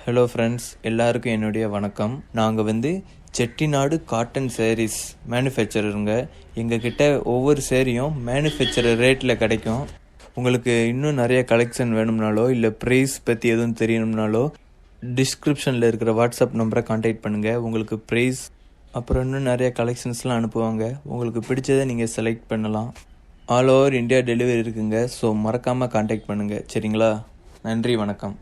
Hello friends, எல்லாருக்கும் என்னுடைய வணக்கம். நாங்கள் செட்டிநாடு காட்டன் சாரீஸ் மேனுஃபேக்சரருங்க. எங்ககிட்ட ஒவ்வொரு சேரீயும் மேனுஃபேக்சரர் ரேட்டில் கிடைக்கும். உங்களுக்கு இன்னும் நிறைய கலெக்ஷன் வேணும்னாலோ இல்லை ப்ரைஸ் பற்றி எதுவும் தெரியணும்னாலோ டிஸ்கிரிப்ஷனில் இருக்கிற வாட்ஸ்அப் நம்பரை கான்டாக்ட் பண்ணுங்கள். உங்களுக்கு ப்ரைஸ் அப்புறம் இன்னும் நிறைய கலெக்ஷன்ஸ்லாம் அனுப்புவாங்க. உங்களுக்கு பிடிச்சதை நீங்கள் செலக்ட் பண்ணலாம். ஆல் ஓவர் இந்தியா டெலிவரி இருக்குங்க. ஸோ மறக்காமல் கான்டாக்ட் பண்ணுங்கள். சரிங்களா? நன்றி, வணக்கம்.